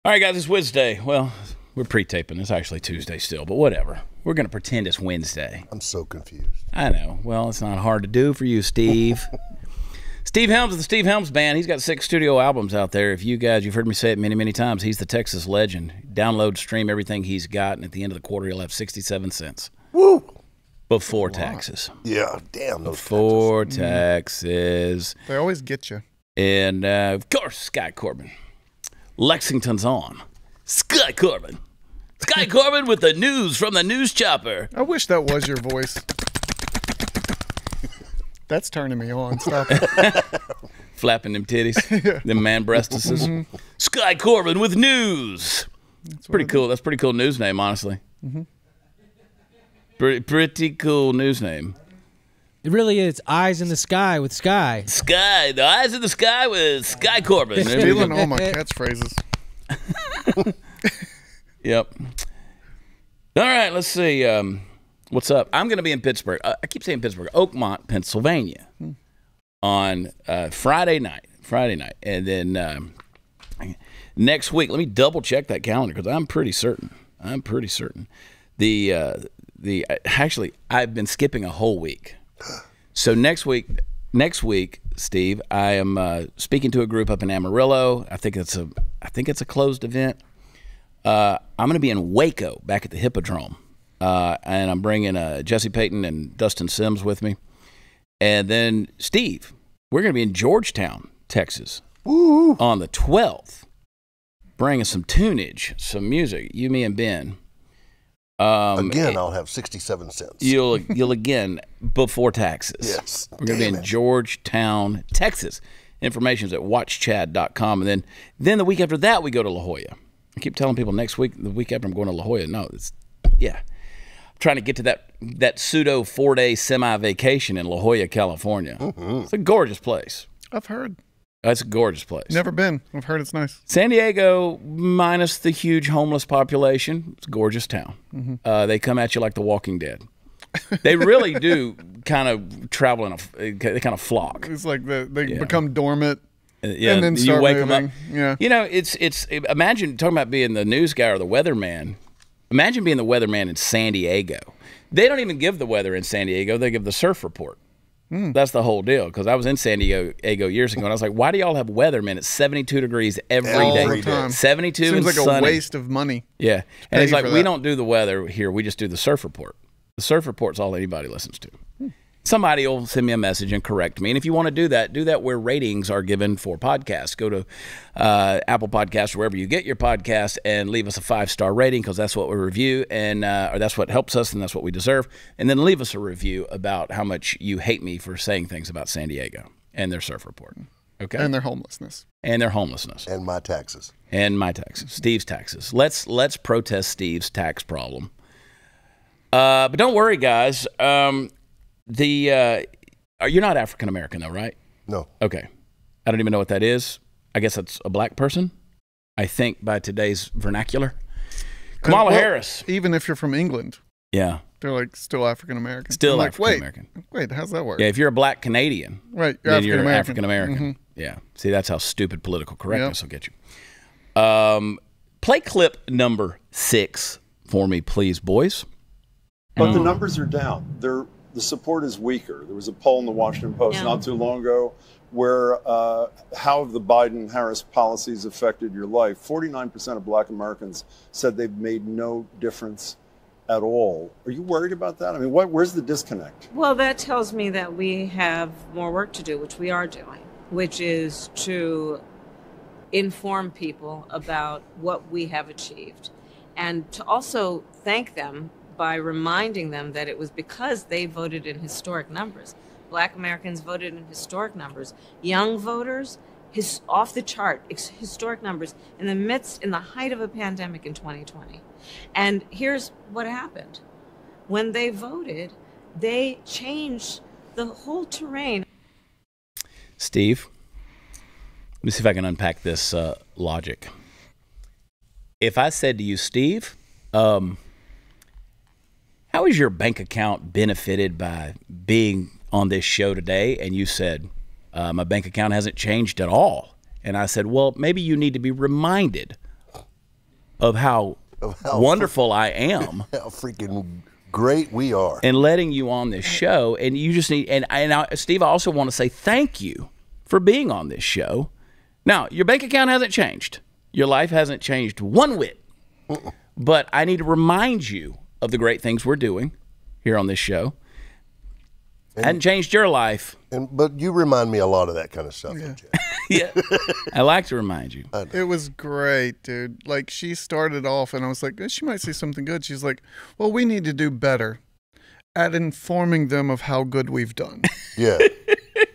All right, guys, it's Wednesday. Well, we're pre-taping. It's actually Tuesday still, but whatever. We're going to pretend it's Wednesday. I'm so confused. I know. Well, it's not hard to do for you, Steve. Steve Helms of the Steve Helms Band. He's got 6 studio albums out there. If you guys, you've heard me say it many, many times, he's the Texas legend. Download, stream everything he's got, and at the end of the quarter, he'll have 67 cents. Woo! Before taxes. Yeah, damn those Before taxes. taxes. They always get you. And, of course, Sky Corban. Lexington's on. Sky Corban. Sky Corban with the news from the news chopper. I wish that was your voice. That's turning me on. Stop it. Flapping them titties. Them man breastises. Sky Corban with news. That's pretty cool. That's a pretty cool news name, honestly. Pretty cool news name. It really is. Eyes in the sky with Sky. Sky. The eyes in the sky with Sky Corban. Stealing all my catchphrases. Yep. All right, let's see. What's up? I'm going to be in Pittsburgh. I keep saying Pittsburgh. Oakmont, Pennsylvania on Friday night. And then next week, let me double check that calendar because I'm pretty certain. Actually, I've been skipping a whole week. So next week, Steve, I am speaking to a group up in Amarillo. I think it's a closed event. I'm going to be in Waco, back at the Hippodrome, and I'm bringing Jesse Payton and Dustin Sims with me. And then Steve, we're going to be in Georgetown, Texas, on the 12th, bringing some tunage, some music. You, me, and Ben. Again, I'll have 67 cents. You'll again before taxes. Yes. We're going to be in Georgetown, Texas. Information's at watchchad.com. And then the week after that, we go to La Jolla. I keep telling people the week after I'm going to La Jolla. No, I'm trying to get to that pseudo 4-day semi-vacation in La Jolla, California. It's a gorgeous place. I've heard. It's a gorgeous place. Never been. I've heard it's nice. San Diego, minus the huge homeless population, it's a gorgeous town. They come at you like the Walking Dead. They really do kind of travel they kind of flock. It's like they become dormant. Yeah, and then start you wake moving. them up. Yeah. You know, it's imagine talking about being the news guy or the weatherman. Imagine being the weatherman in San Diego. They don't even give the weather in San Diego. They give the surf report. That's the whole deal. Because I was in San Diego years ago, and I was like, "Why do y'all have weathermen at 72 degrees every day? All the time. 72 Seems and like sunny. a waste of money. Yeah, and it's like we that. don't do the weather here. We just do the surf report. The surf report's all anybody listens to. Somebody will send me a message and correct me. And if you want to do that where ratings are given for podcasts. Go to Apple Podcasts, wherever you get your podcasts, and leave us a 5-star rating because that's what we review, and or that's what helps us, and that's what we deserve. And then leave us a review about how much you hate me for saying things about San Diego and their surf report. Okay? And their homelessness. And their homelessness. And my taxes. And my taxes. Steve's taxes. Let's protest Steve's tax problem. But don't worry, guys. You're not African American though, right? No. Okay. I don't even know what that is. I guess that's a black person, I think, by today's vernacular. Kamala Harris. Even if you're from England. Yeah. They're like still African American. Still like, African American. Wait, how's that work? Yeah, if you're a black Canadian, right, then you're African American. Yeah. See, that's how stupid political correctness will get you. Play clip number 6 for me, please, boys. But the numbers are down. The support is weaker. There was a poll in the Washington Post not too long ago where how have the Biden-Harris policies affected your life? 49% of black Americans said they've made no difference at all. Are you worried about that? I mean, where's the disconnect? Well, that tells me that we have more work to do, which we are doing, which is to inform people about what we have achieved and to also thank them by reminding them that it was because they voted in historic numbers. Black Americans voted in historic numbers. Young voters, off the chart, historic numbers in the height of a pandemic in 2020. And here's what happened. When they voted, they changed the whole terrain. Steve, let me see if I can unpack this logic. If I said to you, Steve, how is your bank account benefited by being on this show today? And you said, my bank account hasn't changed at all. And I said, well, maybe you need to be reminded of how wonderful I am. How freaking great we are. And letting you on this show. And you just need, Steve, I also want to say thank you for being on this show. Now, your bank account hasn't changed. Your life hasn't changed one whit. But I need to remind you of the great things we're doing here on this show. Hadn't changed your life. But you remind me a lot of that kind of stuff. Yeah. I like to remind you. It was great, dude. Like, she started off, and I was like, she might say something good. She's like, well, we need to do better at informing them of how good we've done. Yeah.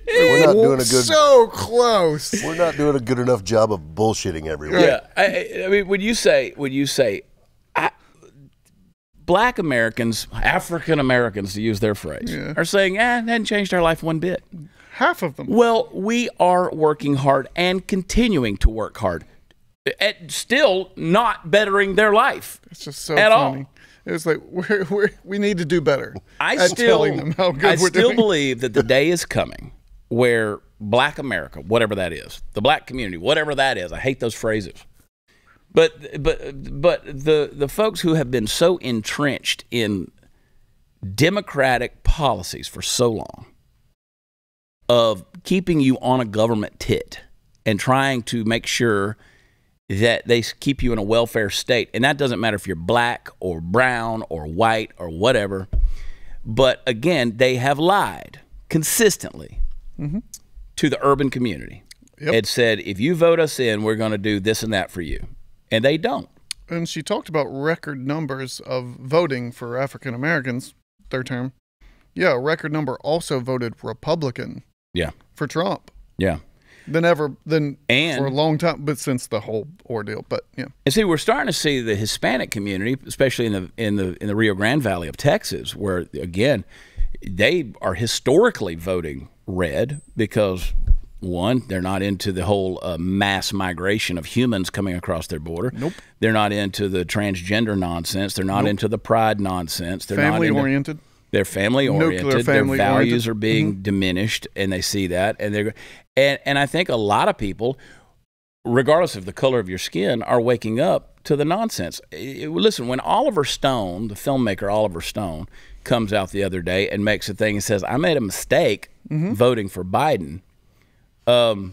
We're not doing a good. So close. We're not doing a good enough job of bullshitting everyone. Yeah. I mean, would you say Black Americans, African Americans, to use their phrase, are saying, it hadn't changed our life one bit. Half of them. Well, we are working hard and continuing to work hard at still not bettering their life. It's just so at funny. all. It was like, we need to do better. I telling them how good we're doing. believe that the day is coming where Black America, whatever that is, the Black community, whatever that is, I hate those phrases. But the folks who have been so entrenched in democratic policies for so long of keeping you on a government tit and trying to make sure that they keep you in a welfare state, and that doesn't matter if you're black or brown or white or whatever, but again, they have lied consistently to the urban community. It said, if you vote us in, we're going to do this and that for you. And they don't. And she talked about record numbers of voting for African Americans, their term. Yeah, a record number also voted Republican. Yeah. For Trump. Yeah. Than for a long time, but since the whole ordeal. But yeah. And see, we're starting to see the Hispanic community, especially in the Rio Grande Valley of Texas, where again, they are historically voting red because, one, they're not into the whole mass migration of humans coming across their border. Nope. They're not into the transgender nonsense. They're not into the pride nonsense. They're family-oriented. They're family-oriented. Nuclear family-oriented. Their values are being diminished, and they see that. And I think a lot of people, regardless of the color of your skin, are waking up to the nonsense. Listen, when Oliver Stone, the filmmaker Oliver Stone, comes out the other day and makes a thing and says, I made a mistake voting for Biden. Well,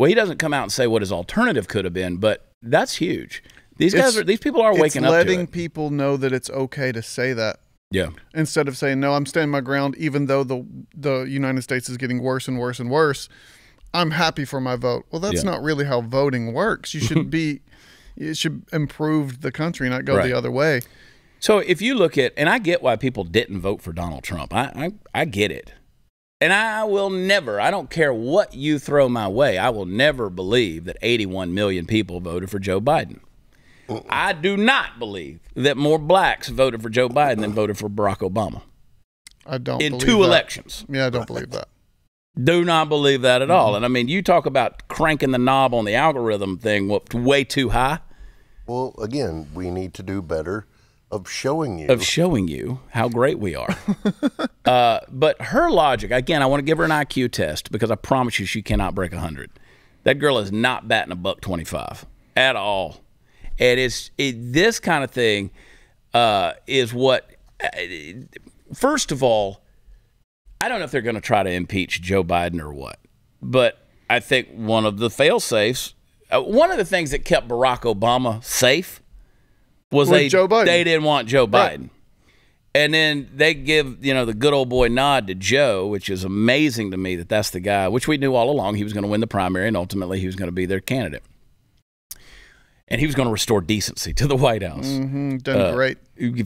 he doesn't come out and say what his alternative could have been, but that's huge. These people are waking up to it. It's letting people know that it's okay to say that. Yeah. Instead of saying, no, I'm standing my ground, even though the United States is getting worse and worse and worse, I'm happy for my vote. Well, that's not really how voting works. You should it should improve the country, not go the other way. So if you look at, and I get why people didn't vote for Donald Trump. I get it. And I will never, I don't care what you throw my way, I will never believe that 81 million people voted for Joe Biden. I do not believe that more blacks voted for Joe Biden than voted for Barack Obama. I don't in believe 2 that. elections. Yeah, I don't believe that. Do not believe that at all. And I mean, you talk about cranking the knob on the algorithm thing way too high. Well, again, we need to do better of showing you how great we are. But her logic, again, I want to give her an IQ test because I promise you she cannot break 100. That girl is not batting a $125 at all. And this kind of thing is what, first of all, I don't know if they're going to try to impeach Joe Biden or what, but I think one of the fail-safes, one of the things that kept Barack Obama safe was Joe Biden. They didn't want Joe Biden. Right. And then they give, the good old boy nod to Joe, which is amazing to me that that's the guy, which we knew all along he was going to win the primary and ultimately he was going to be their candidate. And he was going to restore decency to the White House. Done great.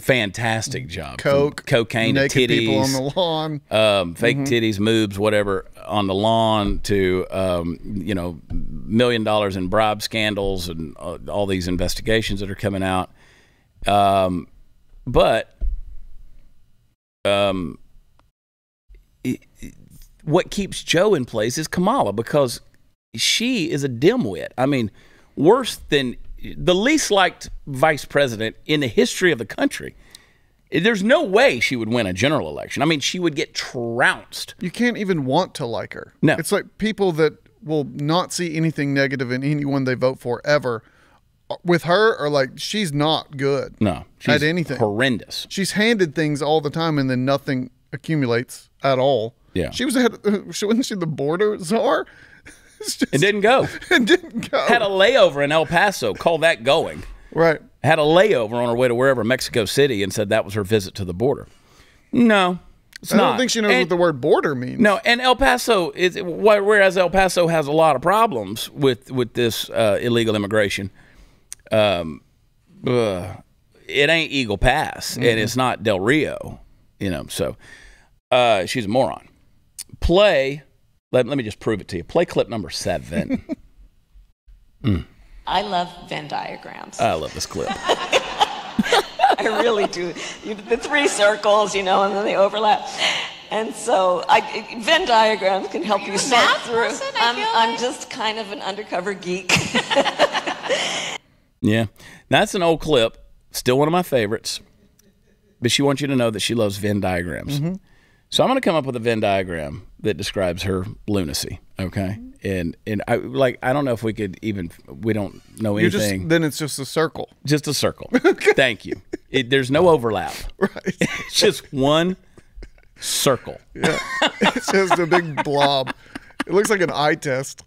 Fantastic job. naked Cocaine to titties. People on the lawn. Fake titties, moobs, whatever, on the lawn to, $1 million in bribe scandals and all these investigations that are coming out. What keeps Joe in place is Kamala because she is a dimwit. I mean, worse than the least liked vice president in the history of the country. There's no way she would win a general election. I mean, she would get trounced. You can't even want to like her. No. It's like people that will not see anything negative in anyone they vote for ever with her are like, she's not good. No, she's at anything. Horrendous. She's handed things all the time, and then nothing accumulates at all. Yeah. She wasn't she the border czar? It didn't go. It didn't go. Had a layover in El Paso. Call that going. Right. Had a layover on her way to wherever, Mexico City, and said that was her visit to the border. No, it's not. I don't think she knows what the word border means. No, and El Paso is, whereas El Paso has a lot of problems with this illegal immigration. It ain't Eagle Pass, and it's not Del Rio, so she's a moron. Play, let me just prove it to you. Play clip number 7. I love Venn diagrams. I love this clip. I really do. The 3 circles, and then they overlap. And so Venn diagrams can help you sort through. I'm just kind of an undercover geek. Yeah, that's an old clip. Still one of my favorites. But she wants you to know that she loves Venn diagrams. So I'm going to come up with a Venn diagram that describes her lunacy. Okay, and I don't know if we could even. We don't know anything. Then it's just a circle. Just a circle. Thank you. There's no overlap. Right. It's just one circle. Yeah. It's just a big blob. It looks like an eye test.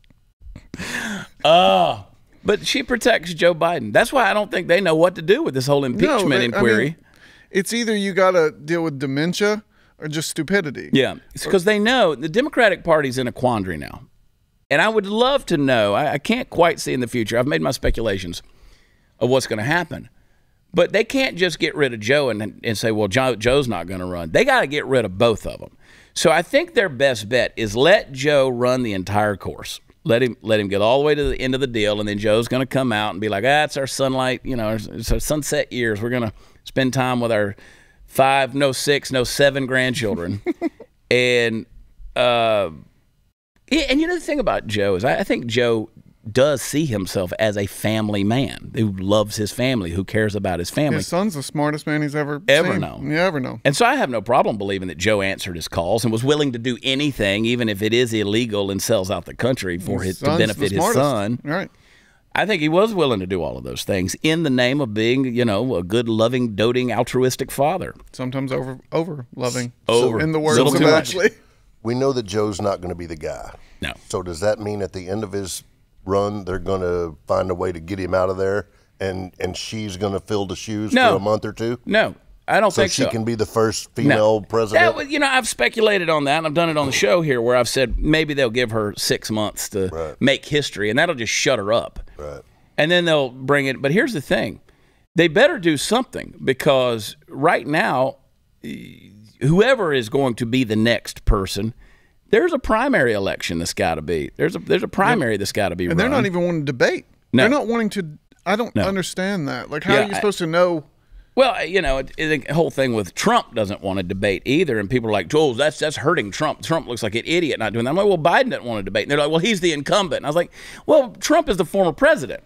But she protects Joe Biden. That's why I don't think they know what to do with this whole impeachment inquiry. It's either you got to deal with dementia or just stupidity. Yeah, it's because they know the Democratic Party's in a quandary now. And I would love to know, I can't quite see in the future. I've made my speculations of what's going to happen. But they can't just get rid of Joe and say, well, Joe's not going to run. They got to get rid of both of them. So I think their best bet is let Joe run the entire course. Let him get all the way to the end of the deal, and then Joe's going to come out and be like, it's our sunlight, it's our sunset years. We're going to spend time with our 5, no 6, no 7 grandchildren. And the thing about Joe is I think Joe does see himself as a family man who loves his family, who cares about his family. His son's the smartest man he's ever seen. known. Yeah, ever known. And so I have no problem believing that Joe answered his calls and was willing to do anything, even if it is illegal and sells out the country to benefit his son. Right. I think he was willing to do all of those things in the name of being, a good, loving, doting, altruistic father. Sometimes over loving. Over. In the words of Ashley. We know that Joe's not going to be the guy. No. So does that mean at the end of his run, they're going to find a way to get him out of there, and she's going to fill the shoes for a month or 2? No, I don't think so. So she can be the first female president? I've speculated on that, and I've done it on the show here where I've said maybe they'll give her 6 months to make history, and that'll just shut her up. Right. And then they'll bring it. But here's the thing. They better do something, because right now, whoever is going to be the next person, there's a primary election that's got to be. There's a primary that's got to be run. And they're not even wanting to debate. No. They're not wanting to. I don't understand that. Like, how are you supposed to know? Well, the whole thing with Trump doesn't want to debate either, and people are like, "Oh, that's hurting Trump. Trump looks like an idiot not doing that." I'm like, "Well, Biden doesn't want to debate," and they're like, "Well, he's the incumbent." And I was like, "Well, Trump is the former president."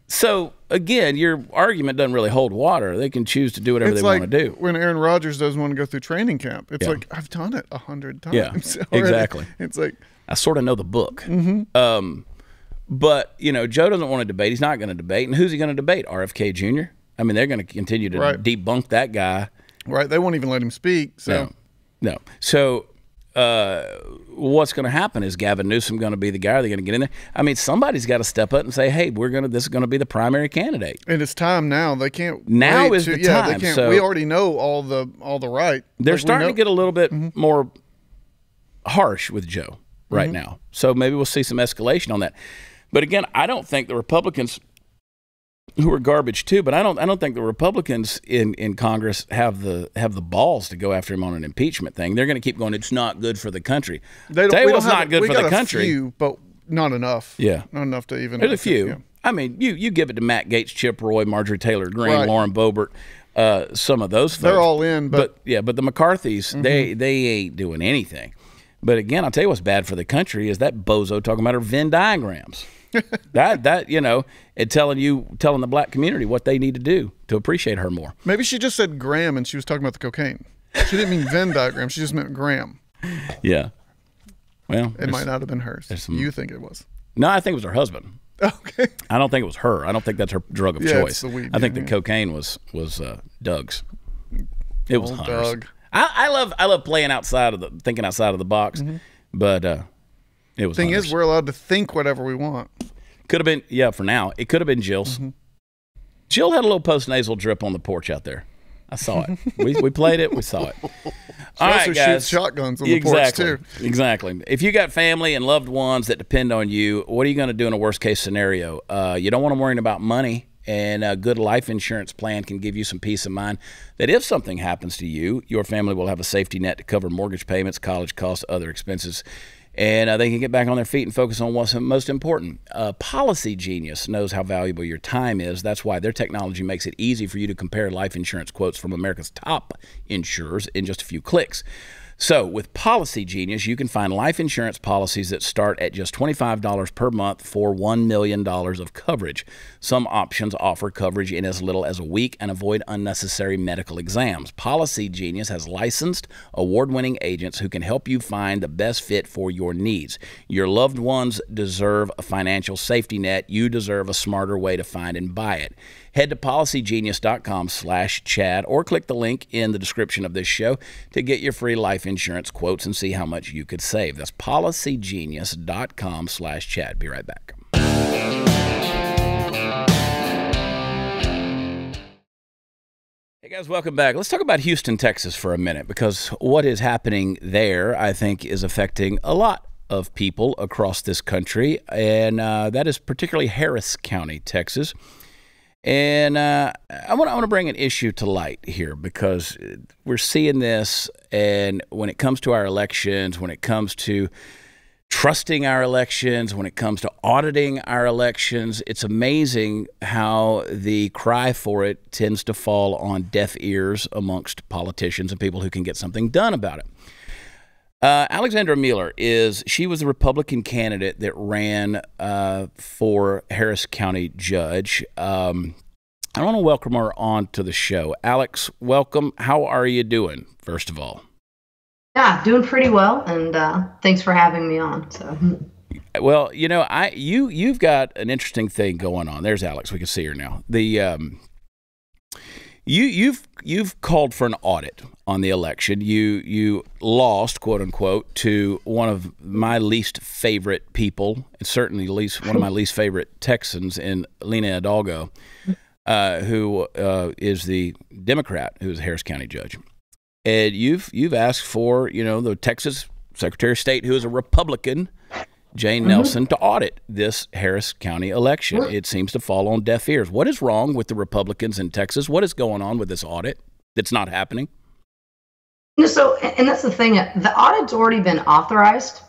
So again, your argument doesn't really hold water. They can choose to do whatever they want to do. When Aaron Rodgers doesn't want to go through training camp, it's like, I've done it 100 times. Yeah, exactly. It's like, I sort of know the book. But Joe doesn't want to debate. He's not going to debate. And who's he going to debate? RFK Jr. I mean, they're going to continue to debunk that guy. Right. They won't even let him speak. So no. So what's going to happen? Is Gavin Newsom going to be the guy? Are they going to get in there? I mean, somebody's got to step up and say, "Hey, this is going to be the primary candidate." And it's time now. They can't. Now is the time. They can't. So we already know all the right. They're starting to get a little bit more harsh with Joe right now. So maybe we'll see some escalation on that. But again, I don't think the Republicans, who are garbage too, but I don't think the Republicans in Congress have the balls to go after him on an impeachment thing. They're going to keep going, "It's not good for the country." Tell you what's not good for the country. A few, but not enough. Yeah, not enough to even. There's a few. Yeah. I mean, you give it to Matt Gaetz, Chip Roy, Marjorie Taylor Greene, Lauren Boebert, some of those folks. They're all in, but the McCarthys, they ain't doing anything. But again, I'll tell you what's bad for the country is that bozo talking about her Venn diagrams. that and telling the black community what they need to do to appreciate her more. Maybe she just said gram and she was talking about the cocaine. She didn't mean Venn diagram. She just meant gram. Yeah. Well, it might not have been hers. You think it was? No, I think it was her husband. Okay. I don't think it was her. I don't think that's her drug of Yeah, choice. it's the weed, I think yeah. the cocaine was Doug's. It was Old Hunter's. Doug. I love playing thinking outside of the box, but it was. Thing Hunter's. is, we're allowed to think whatever we want. Could have been, for now. It could have been Jill's. Jill had a little post-nasal drip on the porch out there. I saw it. we played it. We saw it. All also right, guys. shoots shotguns on the porch, too. Exactly. If you got family and loved ones that depend on you, what are you going to do in a worst-case scenario? You don't want them worrying about money, and a good life insurance plan can give you some peace of mind that if something happens to you, your family will have a safety net to cover mortgage payments, college costs, other expenses, and they can get back on their feet and focus on what's most important. Policy Genius knows how valuable your time is. That's why their technology makes it easy for you to compare life insurance quotes from America's top insurers in just a few clicks. So with Policy Genius, you can find life insurance policies that start at just $25 per month for $1 million of coverage. Some options offer coverage in as little as a week and avoid unnecessary medical exams. Policy Genius has licensed, award-winning agents who can help you find the best fit for your needs. Your loved ones deserve a financial safety net. You deserve a smarter way to find and buy it. Head to policygenius.com/Chad or click the link in the description of this show to get your free life insurance quotes and see how much you could save. That's policygenius.com/Chad. Be right back. Hey guys, welcome back. Let's talk about Houston, Texas for a minute, because what is happening there, I think, is affecting a lot of people across this country, and that is particularly Harris County, Texas. And I want to bring an issue to light here, because we're seeing this, and when it comes to our elections, when it comes to trusting our elections, when it comes to auditing our elections, it's amazing how the cry for it tends to fall on deaf ears amongst politicians and people who can get something done about it. Alexandra Mueller she was the Republican candidate that ran for Harris County judge. I want to welcome her on to the show. Alex, welcome. How are you doing, first of all? Yeah, doing pretty well, and thanks for having me on. So, well, you've got an interesting thing going on. There's Alex. We can see her now. You've called for an audit on the election. You lost, quote unquote, to one of my least favorite people, and certainly one of my least favorite Texans, in Lena Hidalgo, who is the Democrat who is a Harris County judge. And you've asked for the Texas Secretary of State, who is a Republican, Jane Nelson, to audit this Harris County election. It seems to fall on deaf ears. What is wrong with the Republicans in Texas? What is going on with this audit that's not happening? So, and that's the thing. The audit's already been authorized.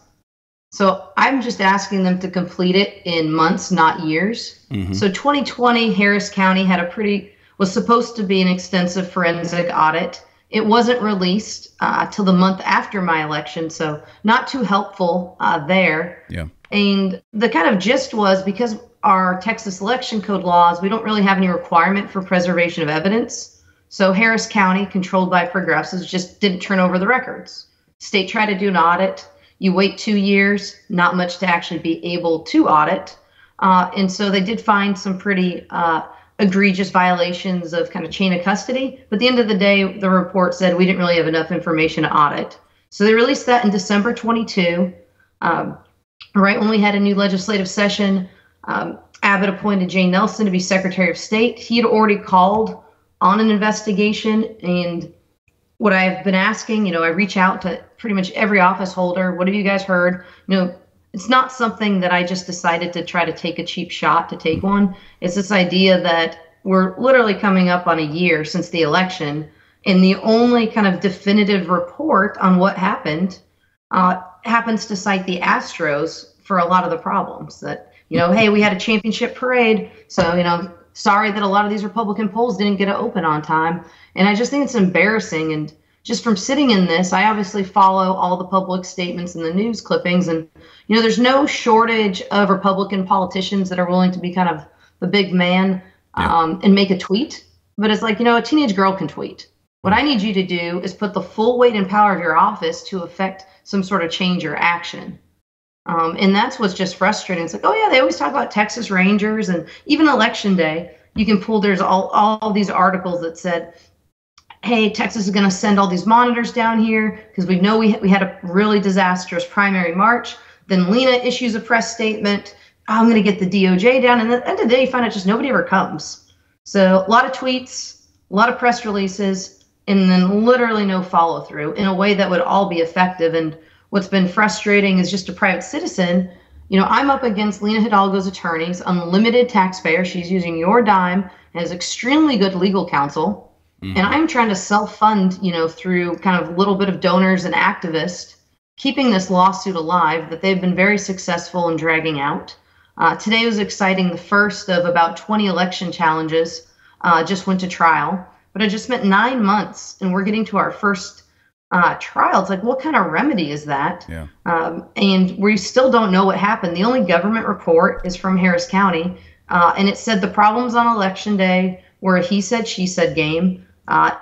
So I'm just asking them to complete it in months, not years. So 2020, Harris County was supposed to be an extensive forensic audit. It wasn't released till the month after my election, so not too helpful there. Yeah. And the kind of gist was, because our Texas election code laws, we don't really have any requirement for preservation of evidence. So Harris County, controlled by progressives, just didn't turn over the records. State tried to do an audit. You wait 2 years, not much to actually be able to audit. And so they did find some pretty egregious violations of kind of chain of custody. But at the end of the day, the report said we didn't really have enough information to audit. So they released that in December 22. Right when we had a new legislative session, Abbott appointed Jane Nelson to be Secretary of State. He had already called on an investigation. And what I've been asking, I reach out to pretty much every office holder. What have you guys heard? It's not something that I just decided to try to take a cheap shot to take one. It's this idea that we're literally coming up on a year since the election, and the only kind of definitive report on what happened happens to cite the Astros for a lot of the problems. That, hey, we had a championship parade, so, sorry that a lot of these Republican polls didn't get to open on time. And I just think it's embarrassing. And just from sitting in this, I obviously follow all the public statements and the news clippings, and there's no shortage of Republican politicians that are willing to be kind of the big man and make a tweet. But it's like, a teenage girl can tweet. What I need you to do is put the full weight and power of your office to affect some sort of change or action. And that's what's just frustrating. It's like, oh yeah, they always talk about Texas Rangers, and even election day, you can pull, there's all these articles that said, hey, Texas is going to send all these monitors down here because we know we had a really disastrous primary March. Then Lena issues a press statement. Oh, I'm going to get the DOJ down. And at the end of the day, you find out just nobody ever comes. So a lot of tweets, a lot of press releases, and then literally no follow through in a way that would all be effective. And what's been frustrating is just a private citizen. You know, I'm up against Lena Hidalgo's attorneys, unlimited taxpayer. She's using your dime, has extremely good legal counsel. And I'm trying to self-fund, you know, through kind of a little bit of donors and activists, keeping this lawsuit alive that they've been very successful in dragging out. Today was exciting. The first of about 20 election challenges just went to trial. But it just spent 9 months, and we're getting to our first trial. It's like, what kind of remedy is that? Yeah. And we still don't know what happened. The only government report is from Harris County, and it said the problems on election day were a he said, she said game.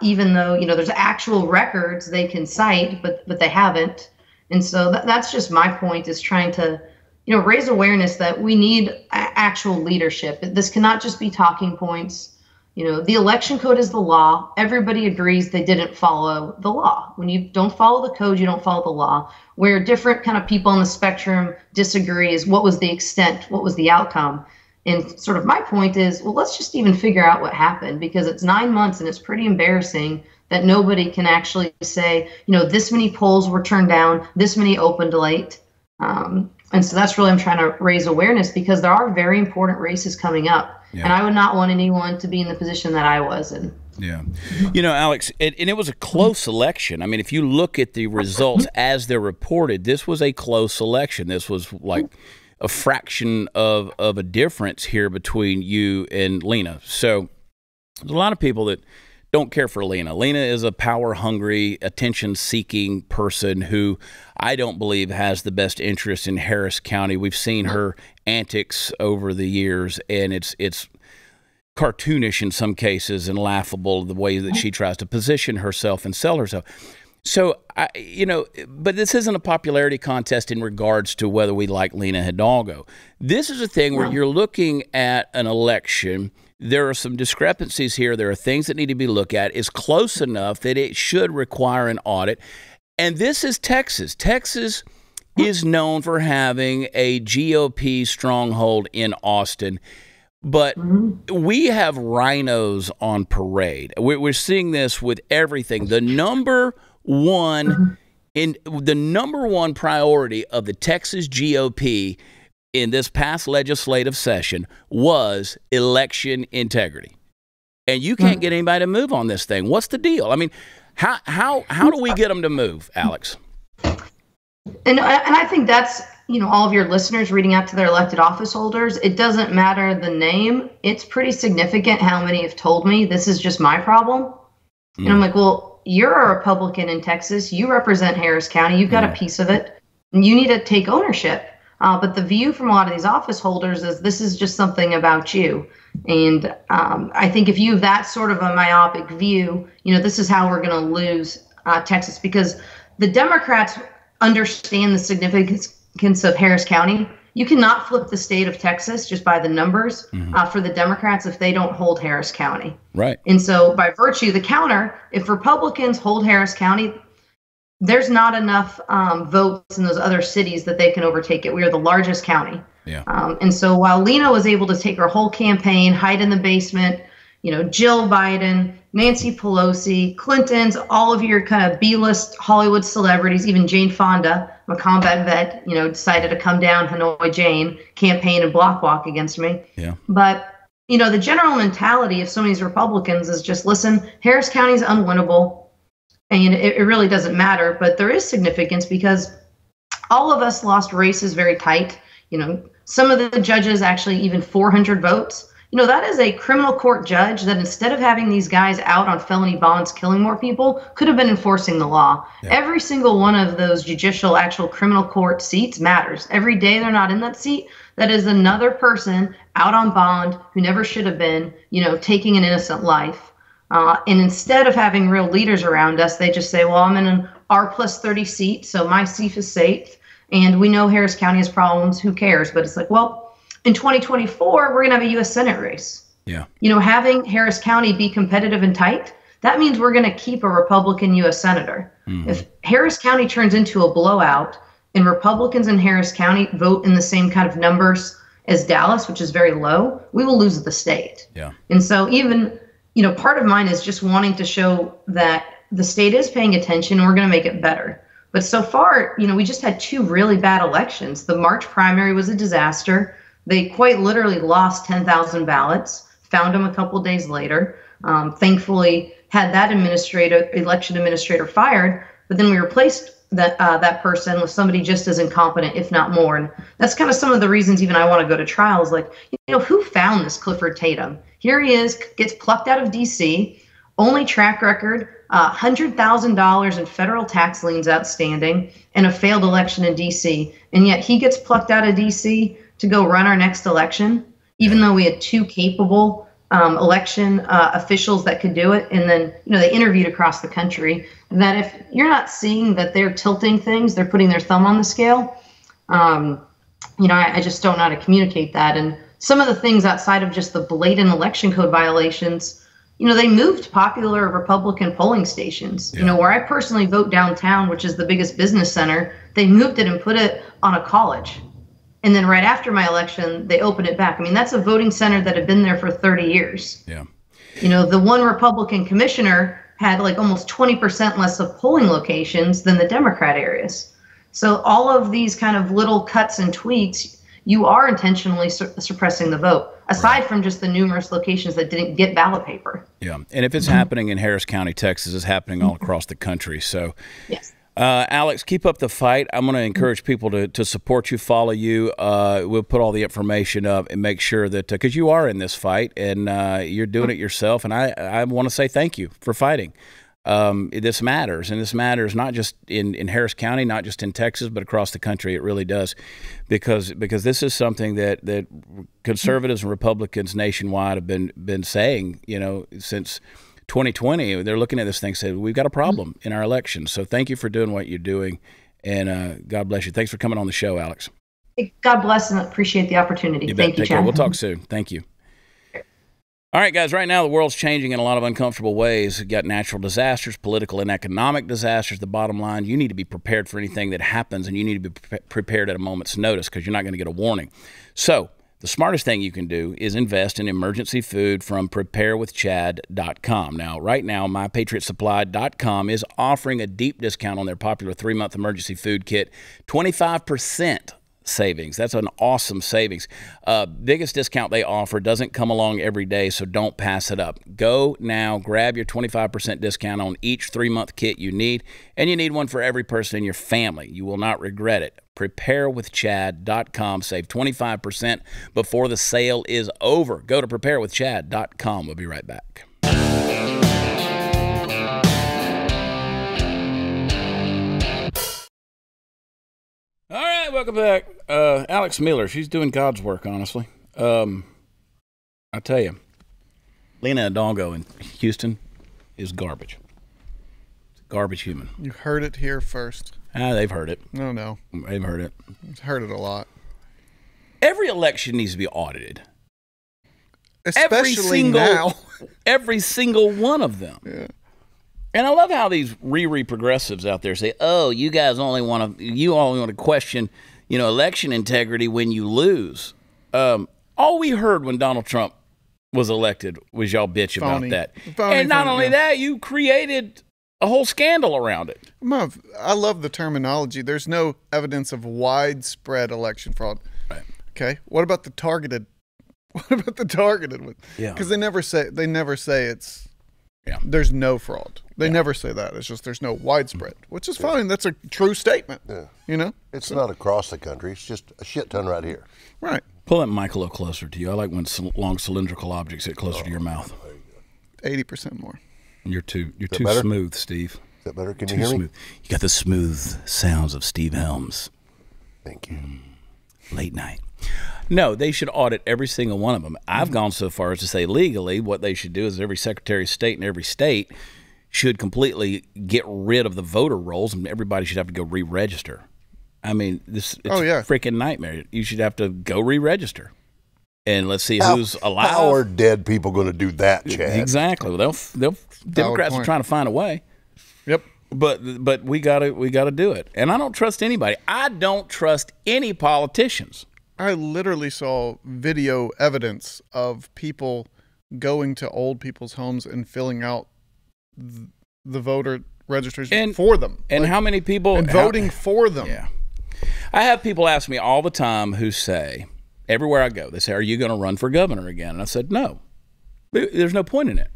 Even though, you know, there's actual records they can cite, but they haven't. And so that's just my point, is trying to, you know, raise awareness that we need actual leadership. This cannot just be talking points. You know, the election code is the law. Everybody agrees they didn't follow the law. When you don't follow the code, you don't follow the law. Where different kind of people on the spectrum disagree is what was the extent, what was the outcome. And sort of my point is, well, let's just even figure out what happened, because it's 9 months and it's pretty embarrassing that nobody can actually say, you know, this many polls were turned down, this many opened late. And so that's really, I'm trying to raise awareness, because there are very important races coming up. Yeah. And I would not want anyone to be in the position that I was in. Yeah. You know, Alex, and it was a close election. I mean, if you look at the results as they're reported, this was a close election. This was like a fraction of a difference here between you and Lena. So there's a lot of people that don't care for Lena. Lena is a power-hungry, attention-seeking person who I don't believe has the best interest in Harris County. We've seen her antics over the years, and it's cartoonish in some cases and laughable the way that she tries to position herself and sell herself. So, you know, but this isn't a popularity contest in regards to whether we like Lena Hidalgo. This is a thing where you're looking at an election. There are some discrepancies here. There are things that need to be looked at. It's close enough that it should require an audit. And this is Texas. Texas is known for having a GOP stronghold in Austin. But we have rhinos on parade. We're seeing this with everything. The number one priority of the Texas GOP in this past legislative session was election integrity. And you can't get anybody to move on this thing. What's the deal? I mean, how do we get them to move, Alex? And I think that's, you know, all of your listeners reading out to their elected office holders. It doesn't matter the name. It's pretty significant how many have told me this is just my problem. And I'm like, well, you're a Republican in Texas. You represent Harris County. You've got a piece of it. And you need to take ownership. But the view from a lot of these office holders is this is just something about you. And I think if you have that sort of a myopic view, you know, this is how we're going to lose Texas, because the Democrats understand the significance of Harris County. You cannot flip the state of Texas just by the numbers for the Democrats if they don't hold Harris County. Right. And so by virtue of the counter, if Republicans hold Harris County, there's not enough votes in those other cities that they can overtake it. We are the largest county. Yeah. And so while Lena was able to take her whole campaign, hide in the basement, you know, Jill Biden, Nancy Pelosi, Clinton's, all of your kind of B-list Hollywood celebrities, even Jane Fonda, I'm a combat vet, you know, decided to come down Hanoi Jane, campaign and block walk against me. Yeah. But, you know, the general mentality of some of these Republicans is just, listen, Harris County is unwinnable. And it really doesn't matter. But there is significance because all of us lost races very tight. You know, some of the judges actually even 400 votes. You know, that is a criminal court judge that instead of having these guys out on felony bonds killing more people, could have been enforcing the law. Yeah. Every single one of those judicial, actual criminal court seats matters. Every day they're not in that seat, that is another person out on bond who never should have been, you know, taking an innocent life. And instead of having real leaders around us, they just say, well, I'm in an R+30 seat, so my seat is safe. And we know Harris County has problems. Who cares? But it's like, well, in 2024, we're going to have a U.S. Senate race. Yeah. Having Harris County be competitive and tight, that means we're going to keep a Republican U.S. Senator. Mm-hmm. If Harris County turns into a blowout and Republicans in Harris County vote in the same kind of numbers as Dallas, which is very low, we will lose the state. Yeah. And so even, part of mine is just wanting to show that the state is paying attention and we're going to make it better. But so far, we just had 2 really bad elections. The March primary was a disaster. They quite literally lost 10,000 ballots, found them a couple of days later. Thankfully, had that election administrator fired, but then we replaced that person with somebody just as incompetent, if not more. And that's kind of some of the reasons even I want to go to trial is like, who found this Clifford Tatum? Here he is, gets plucked out of D.C., only track record, $100,000 in federal tax liens outstanding, and a failed election in D.C. And yet he gets plucked out of D.C. to go run our next election, even though we had 2 capable election officials that could do it. And then, they interviewed across the country that if you're not seeing that they're tilting things, they're putting their thumb on the scale. I just don't know how to communicate that. And some of the things outside of just the blatant election code violations, they moved popular Republican polling stations. Yeah. Where I personally vote downtown, which is the biggest business center, they moved it and put it on a college. And then right after my election, they opened it back. I mean, that's a voting center that had been there for 30 years. Yeah. The one Republican commissioner had like almost 20% less of polling locations than the Democrat areas. So all of these kind of little cuts and tweaks, you are intentionally suppressing the vote, aside from just the numerous locations that didn't get ballot paper. Yeah. And if it's happening in Harris County, Texas, it's happening all across the country. So, yes. Alex, keep up the fight. I'm going to encourage people to support you, follow you. We'll put all the information up and make sure that, because you are in this fight and you're doing it yourself. And I want to say thank you for fighting. This matters, and this matters not just in Harris County, not just in Texas, but across the country. It really does, because this is something that conservatives and Republicans nationwide have been saying, since 2020. They're looking at this thing, saying we've got a problem in our elections. So thank you for doing what you're doing, and God bless you. Thanks for coming on the show, Alex. God bless, and appreciate the opportunity. Thank you, Chad. We'll talk soon. Thank you. All right, guys, right now the world's changing in a lot of uncomfortable ways. You've got natural disasters, political and economic disasters. The bottom line, you need to be prepared for anything that happens, and you need to be prepared at a moment's notice because you're not going to get a warning. So the smartest thing you can do is invest in emergency food from preparewithchad.com. Now, right now, mypatriotsupply.com is offering a deep discount on their popular 3-month emergency food kit, 25% savings. That's an awesome savings. Biggest discount they offer, doesn't come along every day, so don't pass it up. Go now, grab your 25% discount on each 3-month kit you need, and you need one for every person in your family. You will not regret it. Preparewithchad.com. Save 25% before the sale is over. Go to preparewithchad.com. We'll be right back. All right, welcome back. Alex Miller, she's doing God's work, honestly. I tell you, Lena Hidalgo in Houston is garbage. It's a garbage human. You heard it here first. They've heard it. No. They've heard it. I've heard it a lot. Every election needs to be audited. Especially now. Every single one of them. Yeah. And I love how these progressives out there say, "Oh, you only want to question, election integrity when you lose." All we heard when Donald Trump was elected was y'all bitch about that. And not only that, you created a whole scandal around it. I love the terminology. There's no evidence of widespread election fraud. Right. Okay. What about the targeted? What about the targeted one? Yeah. Because they never say it's. Yeah. There's no fraud. They never say that. It's just there's no widespread, which is fine. That's a true statement. Yeah. It's not across the country. It's just a shit ton right here. Right. Pull that mic a little closer to you. I like when long cylindrical objects get closer to your mouth. 80% more. You're too better? smooth, Steve. Is that better? Can you hear me? You got the smooth sounds of Steve Helms. Thank you. Late night. No, they should audit every single one of them. I've gone so far as to say legally what they should do is every Secretary of State in every state should completely get rid of the voter rolls and everybody should have to go re-register. I mean, it's a yeah. freaking nightmare. You should have to go re-register. And let's see who's alive. How are dead people going to do that, Chad? Exactly. Well, Democrats are trying to find a way. Yep. But we gotta do it. And I don't trust anybody. I don't trust any politicians. I literally saw video evidence of people going to old people's homes and filling out the voter registration for them. And how many people and voting for them. Yeah. I have people ask me all the time who say, everywhere I go, they say, "Are you going to run for governor again?" And I said, "No. There's no point in it.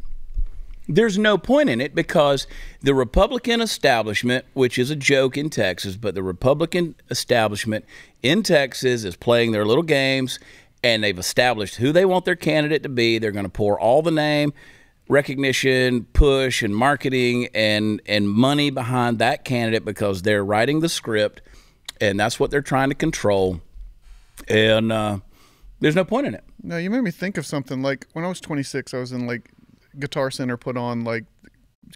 There's no point in it because the Republican establishment, which is a joke in Texas, but the Republican establishment in Texas is playing their little games, and they've established who they want their candidate to be. They're going to pour all the name recognition, push, and marketing and money behind that candidate because they're writing the script, and that's what they're trying to control. And there's no point in it." No, you made me think of something. Like when I was 26, I was in like Guitar Center put on like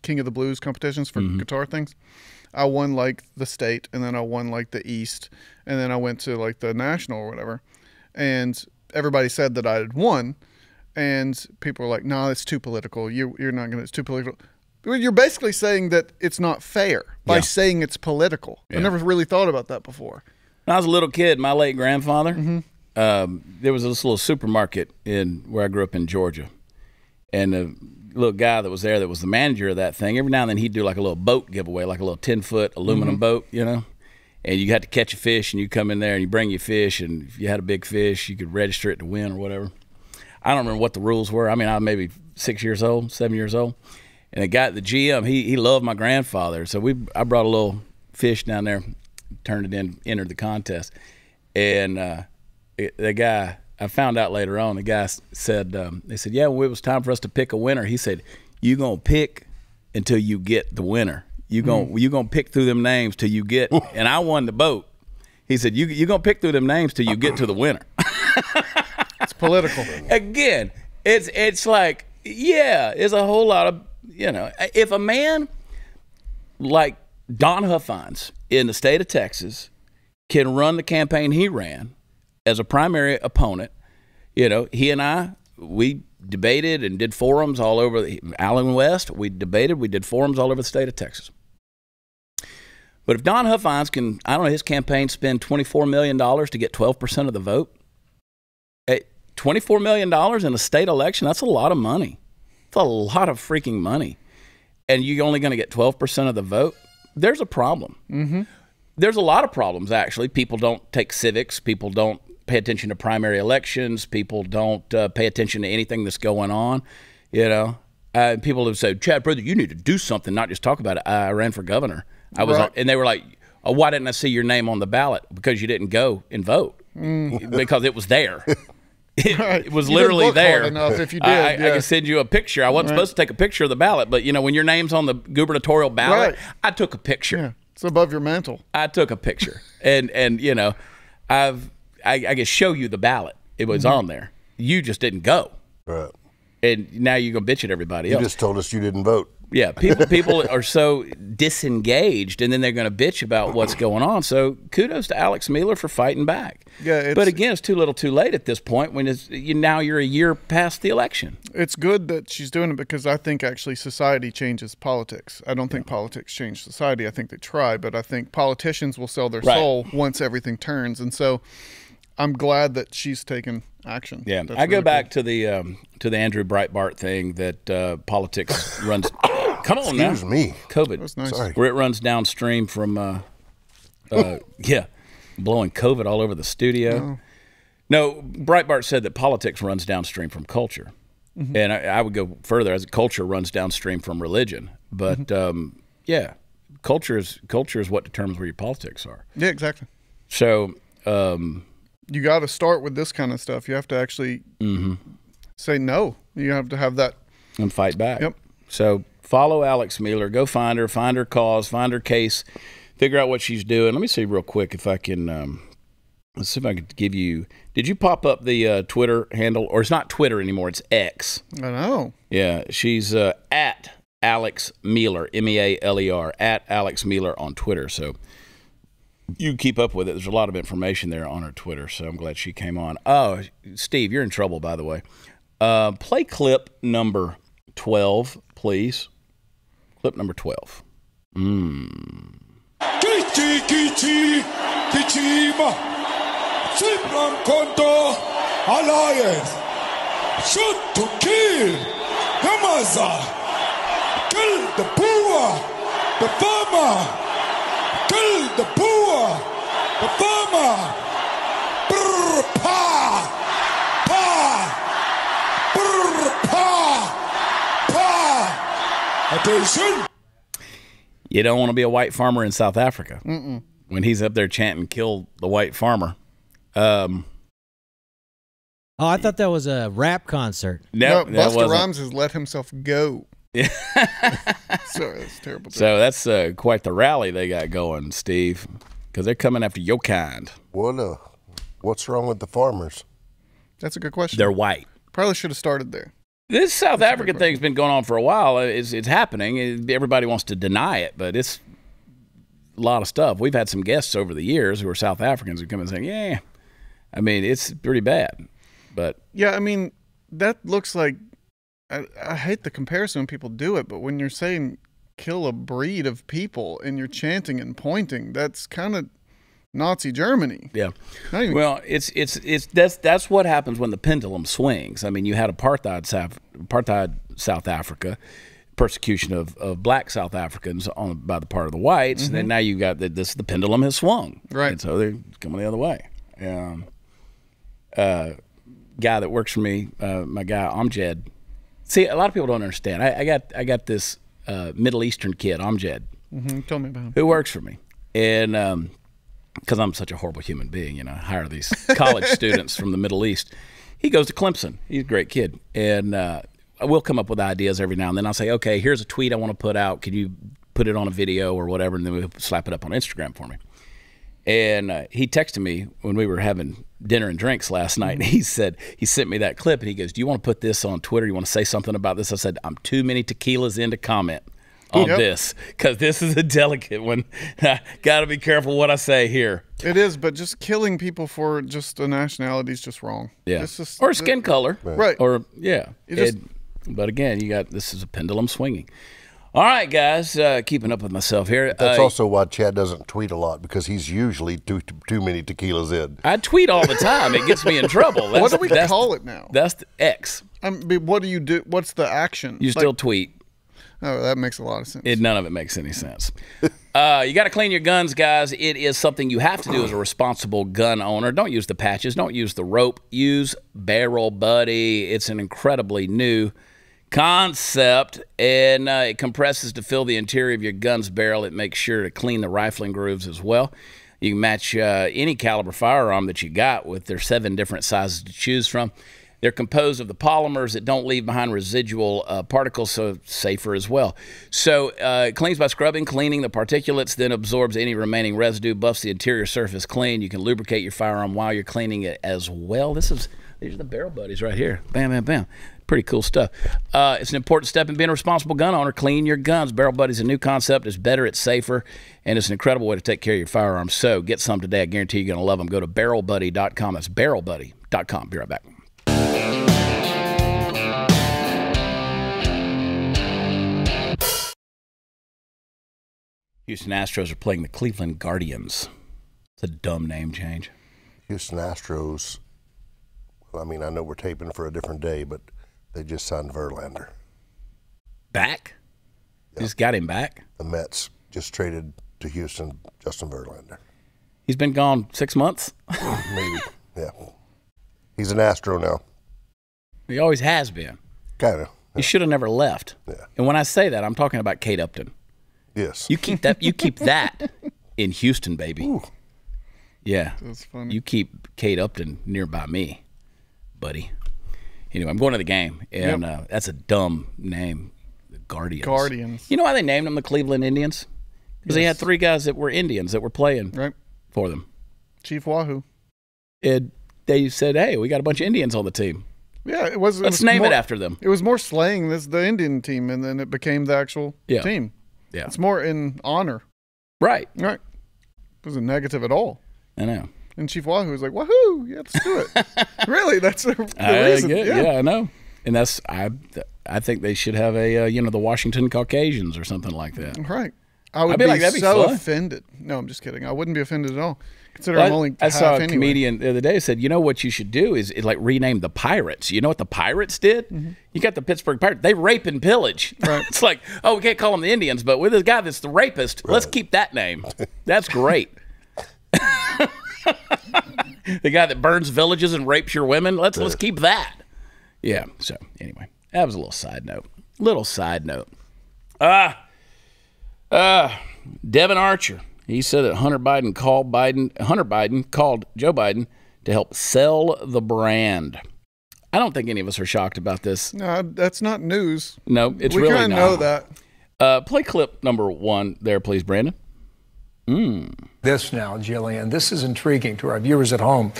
King of the Blues competitions for guitar things. I won like the state, and then I won like the East, and then I went to like the national or whatever. And everybody said that I had won, and people were like, "No, it's too political. You're not gonna. It's too political." You're basically saying that it's not fair by saying it's political. I never really thought about that before. When I was a little kid, my late grandfather, there was this little supermarket in where I grew up in Georgia. And the little guy that was there that was the manager of that thing, every now and then he'd do like a little boat giveaway, like a little 10-foot aluminum boat, you know? And you had to catch a fish, and you come in there and you bring your fish, and if you had a big fish, you could register it to win or whatever. I don't remember what the rules were. I mean, I was maybe 7 years old. And the guy, the GM, he loved my grandfather. So I brought a little fish down there, turned it in, entered the contest. And the guy, I found out later on, the guy said, they said, "Yeah, when it was time for us to pick a winner," he said, "You gonna pick until you get the winner. You gonna pick through them names till you get." And I won the boat. He said, "You gonna pick through them names till you get to the winner." It's political. Again, it's like, yeah, there's a whole lot of, if a man like Don Huffines in the state of Texas can run the campaign he ran as a primary opponent, he and we debated and did forums all over Allen West. We debated, we did forums all over the state of Texas. But if Don Huffines can, his campaign spend $24 million to get 12% of the vote, $24 million in a state election, that's a lot of money. It's a lot of freaking money. And you're only going to get 12% of the vote? There's a problem. Mm-hmm. There's a lot of problems, actually. People don't take civics. People don't pay attention to primary elections. People don't pay attention to anything that's going on. People have said, "Chad, brother, you need to do something, not just talk about it." I ran for governor. And they were like, "Oh, why didn't I see your name on the ballot?" "Because you didn't go and vote." Because it was there. It was literally there. Hard enough if you did. I can send you a picture. I wasn't supposed to take a picture of the ballot, but when your name's on the gubernatorial ballot, I took a picture. Yeah. It's above your mantle. I took a picture, and I can show you the ballot. It was on there. You just didn't go. Right. And now you're gonna bitch at everybody else. You just told us you didn't vote. Yeah, people are so disengaged, and then they're going to bitch about what's going on. So kudos to Alex Mueller for fighting back. Yeah, but again, it's too little too late at this point when now you're a year past the election. It's good that she's doing it because I think actually society changes politics. I don't think politics change society. I think they try, but I think politicians will sell their soul once everything turns. And so I'm glad that she's taken action. Yeah, I go back to the Andrew Breitbart thing that politics runs. Come on now. Excuse me. COVID. That's nice. Sorry. Where it runs downstream from, blowing COVID all over the studio. Oh. No, Breitbart said that politics runs downstream from culture. Mm-hmm. And I would go further as culture runs downstream from religion. But, culture is what determines where your politics are. Yeah, exactly. So you got to start with this kind of stuff. You have to actually say no. You have to have that. And fight back. Yep. So follow Alex Mueller. Go find her cause, find her case, figure out what she's doing. Let me see real quick if I can let's see if I can give you – did you pop up the Twitter handle? Or it's not Twitter anymore. It's X. I know. Yeah. She's at Alex Mueller, Mealer, at Alex Mueller on Twitter. So you keep up with it. There's a lot of information there on her Twitter, so I'm glad she came on. Oh, Steve, you're in trouble, by the way. Play clip number 12, please. Clip number 12. Alliance shoot to kill Yamaza, kill the poor, the farmer, kill the poor, the farmer. Brr, pa, pa, brr, pa, pa. Attention. You don't want to be a white farmer in South Africa. When he's up there chanting, kill the white farmer. Oh, I thought that was a rap concert. No, Busta Rhymes has let himself go. Yeah. Sorry, that's terrible. So that's quite the rally they got going, Steve, because they're coming after your kind. What's wrong with the farmers? That's a good question. They're white. Probably should have started there. This South African thing's been going on for a while. It's happening. Everybody wants to deny it, but it's a lot of stuff. We've had some guests over the years who are South Africans who come and say, yeah, I mean, it's pretty bad. But yeah, I mean, that looks like, I hate the comparison when people do it, but when you're saying kill a breed of people and you're chanting and pointing, that's kind of Nazi Germany. Yeah. Well, that's what happens when the pendulum swings. I mean, you had apartheid South Africa, persecution of black South Africans by the part of the whites, and then now you got the pendulum has swung. Right. And so they're coming the other way. Guy that works for me, my guy Amjad. See, a lot of people don't understand. I got this Middle Eastern kid, Amjad, tell me about him, who works for me, and because I'm such a horrible human being, you know, I hire these college students from the Middle East. He goes to Clemson. He's a great kid, and we'll come up with ideas every now and then. I'll say, okay, here's a tweet I want to put out. Can you put it on a video or whatever, and then we'll slap it up on Instagram for me. And he texted me when we were having dinner and drinks last night, and he sent me that clip, and he goes, do you want to put this on Twitter? You want to say something about this? I said, I'm too many tequilas in to comment on this, because this is a delicate one. Got to be careful what I say here. It is, but just killing people for just a nationality is just wrong. Yeah, or skin color. Right. Or, yeah. But again, this is a pendulum swinging. All right, guys, keeping up with myself here. That's also why Chad doesn't tweet a lot, because he's usually too many tequilas in. I tweet all the time. It gets me in trouble. What do we call it now? That's the X. I mean, what do you do? What's the action? You still tweet. Oh, that makes a lot of sense. None of it makes any sense. You got to clean your guns, guys. It is something you have to do as a responsible gun owner. Don't use the patches. Don't use the rope. Use Barrel Buddy. It's an incredibly new concept, and it compresses to fill the interior of your gun's barrel. It makes sure to clean the rifling grooves as well. You can match any caliber firearm that you got with their 7 different sizes to choose from. They're composed of the polymers that don't leave behind residual particles, so safer as well. So it cleans by scrubbing, cleaning the particulates, then absorbs any remaining residue, buffs the interior surface clean. You can lubricate your firearm while you're cleaning it as well. These are the Barrel Buddies right here. Bam, bam, bam. Pretty cool stuff. It's an important step in being a responsible gun owner. Clean your guns. Barrel Buddy's a new concept. It's better, it's safer, and it's an incredible way to take care of your firearms. So get some today. I guarantee you're going to love them. Go to barrelbuddy.com. That's barrelbuddy.com. Be right back. Houston Astros are playing the Cleveland Guardians. It's a dumb name change. Houston Astros, well, I mean, I know we're taping for a different day, but they just signed Verlander. Back? Yep. Just got him back? The Mets just traded to Houston Justin Verlander. He's been gone 6 months? Maybe, yeah. He's an Astro now. He always has been. Kind of. Yeah. He should have never left. Yeah. And when I say that, I'm talking about Kate Upton. Yes. You keep that in Houston, baby. Ooh. Yeah. That's funny. You keep Kate Upton nearby me, buddy. Anyway, I'm going to the game, and that's a dumb name. The Guardians. You know why they named them the Cleveland Indians? Because they had 3 guys that were Indians that were playing for them. Chief Wahoo. They said, hey, we got a bunch of Indians on the team. Yeah, Let's name it after them. It was more slaying this the Indian team, and then it became the actual team. Yeah. It's more in honor. Right. wasn't negative at all. I know. And Chief Wahoo was like, "Wahoo! Yeah, let's do it." Really, that's the reason. Yeah, I know. And that's I think they should have a the Washington Caucasians or something like that. Right. I would be like, that'd be so fun. offended. No, I'm just kidding. I wouldn't be offended at all. Considering I'm only I half saw a anyway. comedian the other day said, you know what you should do is like rename the Pirates. You know what the Pirates did? You got the Pittsburgh Pirates. They rape and pillage. Right. It's like, oh, we can't call them the Indians, but with this guy that's the rapist, let's keep that name. That's great. The guy that burns villages and rapes your women, let's keep that. Yeah. So anyway, that was a little side note. Devon Archer. He said that Hunter Biden called Joe Biden to help sell the brand. I don't think any of us are shocked about this. No, that's not news. No, it's we really not. kind of know that. Play clip number 1 there, please, Brandon. This now, Jillian, this is intriguing to our viewers at home.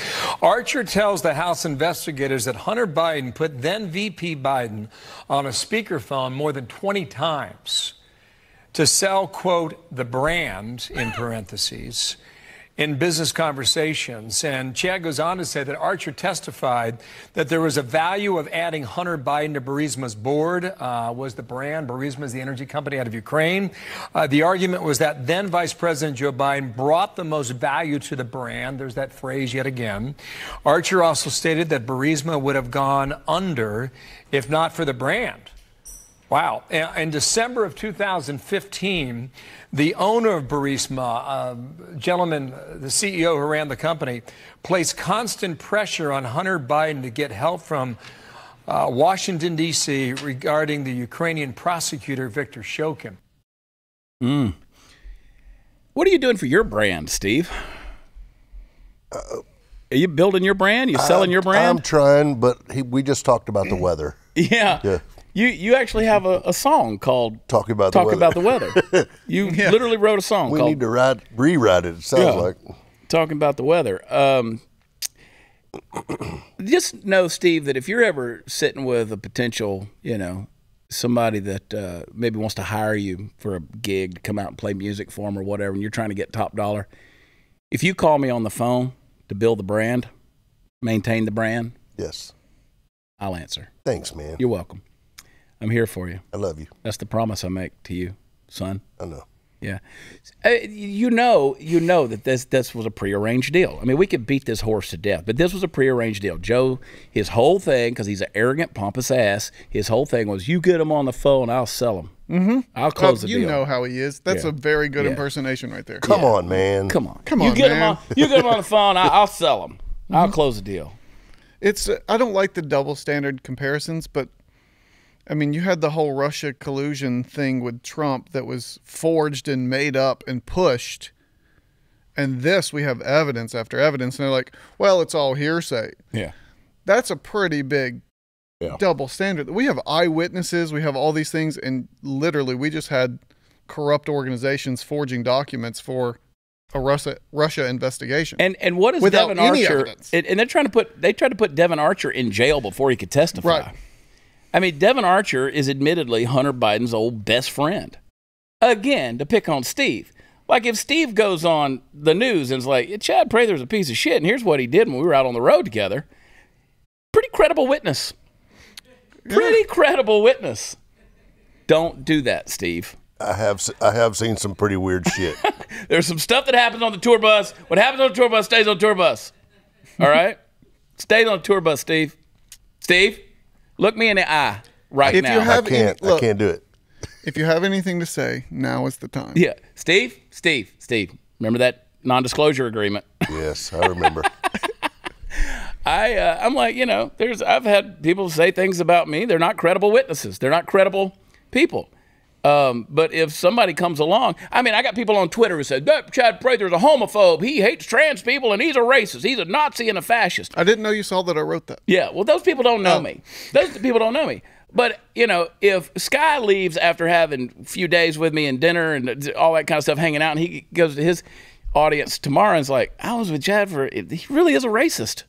Archer tells the House investigators that Hunter Biden put then VP Biden on a speakerphone more than 20 times to sell, quote, the brand, in parentheses, in business conversations. And Chad goes on to say that Archer testified that there was a value of adding Hunter Biden to Burisma's board, was the brand. Burisma is the energy company out of Ukraine. The argument was that then Vice President Joe Biden brought the most value to the brand. There's that phrase yet again. Archer also stated that Burisma would have gone under if not for the brand. Wow. In December of 2015, the owner of Burisma, gentleman, the CEO who ran the company, placed constant pressure on Hunter Biden to get help from Washington, D.C. regarding the Ukrainian prosecutor, Viktor Shokin. What are you doing for your brand, Steve? Are you building your brand? You selling your brand? I'm trying, but we just talked about the weather. Yeah. You actually have a song called Talk About the Weather. You literally wrote a song we called... need to rewrite it, sounds like. Talking About the Weather. Just know, Steve, that if you're ever sitting with a potential, somebody that maybe wants to hire you for a gig to come out and play music for them or whatever, and you're trying to get top dollar, if you call me on the phone to build the brand, maintain the brand, yes, I'll answer. Thanks, man. You're welcome. I'm here for you. I love you. That's the promise I make to you, son. I know. Yeah. You know that this was a prearranged deal. I mean, we could beat this horse to death, but this was a prearranged deal. Joe, his whole thing, because he's an arrogant, pompous ass, his whole thing was, you get him on the phone, I'll sell him. Mm-hmm. I'll close the deal. You know how he is. That's a very good impersonation right there. Come on, man. Come on, man. You get him on the phone, I'll sell him. I'll close the deal. I don't like the double standard comparisons, but I mean, you had the whole Russia collusion thing with Trump that was forged and made up and pushed. And this, we have evidence after evidence. And they're like, well, it's all hearsay. Yeah. That's a pretty big double standard. We have eyewitnesses. We have all these things. And literally, we just had corrupt organizations forging documents for a Russia investigation. And what is without Devon any Archer? evidence. And they tried to put Devon Archer in jail before he could testify. Right. I mean, Devon Archer is admittedly Hunter Biden's old best friend. Again, to pick on Steve. Like if Steve goes on the news and is like, Chad Prather's a piece of shit, and here's what he did when we were out on the road together. Pretty credible witness. Pretty credible witness. Don't do that, Steve. I have seen some pretty weird shit. There's some stuff that happens on the tour bus. What happens on the tour bus stays on the tour bus. All right? Stays on the tour bus, Steve. Steve? Look me in the eye now. I can't do it. If you have anything to say, now is the time. Yeah. Steve. Remember that non-disclosure agreement? Yes, I remember. I'm like, I've had people say things about me. They're not credible witnesses. They're not credible people. But if somebody comes along, I mean, I got people on Twitter who said, Chad Prather's a homophobe. He hates trans people and he's a racist. He's a Nazi and a fascist. I didn't know you saw that I wrote that. Yeah, well, those people don't know me. Those people don't know me. But, if Sky leaves after having a few days with me and dinner and all that kind of stuff, hanging out, and he goes to his audience tomorrow and is like, I was with Chad he really is a racist.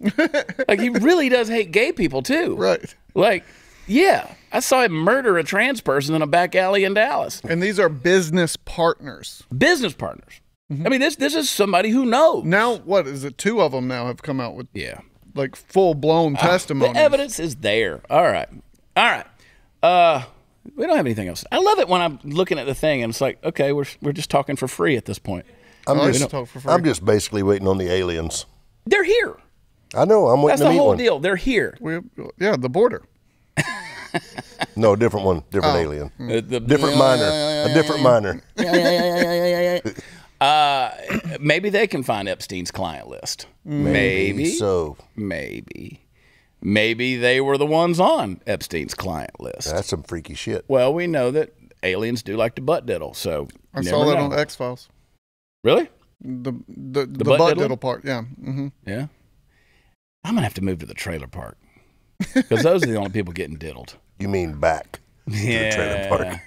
Like, he really does hate gay people, too. Right. Like, yeah, I saw him murder a trans person in a back alley in Dallas. And these are business partners. Business partners. I mean, this is somebody who knows. Now, what is it? 2 of them now have come out with like full-blown testimony. The evidence is there. All right. We don't have anything else. I love it when I'm looking at the thing and it's like, okay, we're just talking for free at this point. I'm just basically waiting on the aliens. They're here. I know. I'm waiting to meet one. That's the whole deal. They're here. The border. No, different one. Different alien. Different minor. A different minor. Maybe they can find Epstein's client list. Maybe so. Maybe they were the ones on Epstein's client list. That's some freaky shit. Well, we know that aliens do like to butt diddle, so I saw that on X-Files. Really? The butt diddle part, yeah. Mm-hmm. Yeah. I'm gonna have to move to the trailer park because those are the only people getting diddled. You mean back to the trailer park?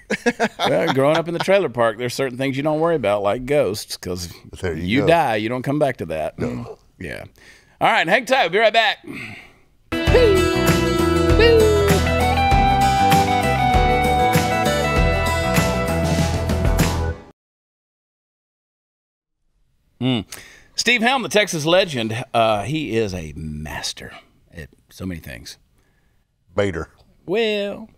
Well, growing up in the trailer park, there's certain things you don't worry about, like ghosts, because you die, you don't come back to that. No. Yeah. All right, hang tight. We'll be right back. Steve Helms, the Texas legend, he is a master at so many things. Bader. Well,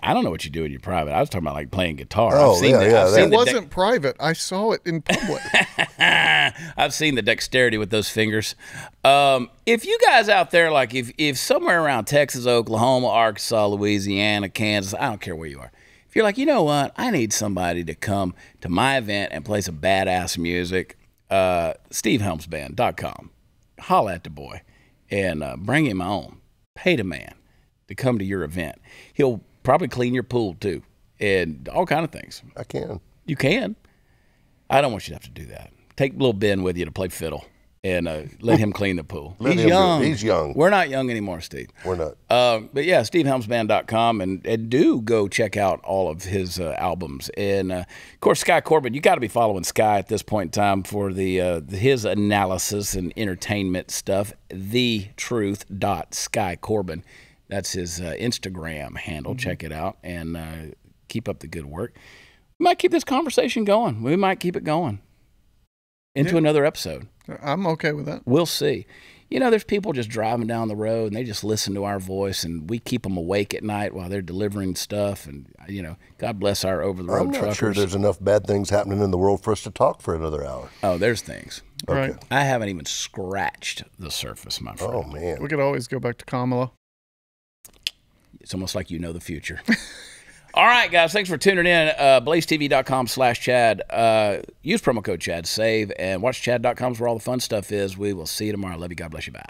I don't know what you do in your private. I was talking about like playing guitar. Oh, it wasn't private. I saw it in public. I've seen the dexterity with those fingers. If you guys out there, like if somewhere around Texas, Oklahoma, Arkansas, Louisiana, Kansas, I don't care where you are. If you're like, you know what, I need somebody to come to my event and play some badass music, SteveHelmsBand.com. Holla at the boy and bring him on. Pay the man to come to your event. He'll probably clean your pool too and all kind of things. I can. You can. I don't want you to have to do that. Take little Ben with you to play fiddle and let him clean the pool. He's young. He's young. We're not young anymore, Steve. We're not. But yeah, SteveHelmsBand.com and do go check out all of his albums. And of course, Sky Corban. You got to be following Sky at this point in time for his analysis and entertainment stuff. TheTruth.SkyCorban. That's his Instagram handle. Check it out and keep up the good work. We might keep this conversation going. We might keep it going into another episode. I'm okay with that. We'll see. You know, there's people just driving down the road and they just listen to our voice and we keep them awake at night while they're delivering stuff. And, you know, God bless our over-the-road truckers. I'm not sure there's enough bad things happening in the world for us to talk for another hour. Oh, there's things. Okay. Right. I haven't even scratched the surface, my friend. Oh, man. We could always go back to Kamala. It's almost like you know the future. All right, guys. Thanks for tuning in. BlazeTV.com/Chad. Use promo code Chad Save and watch Chad.com where all the fun stuff is. We will see you tomorrow. Love you. God bless you. Bye.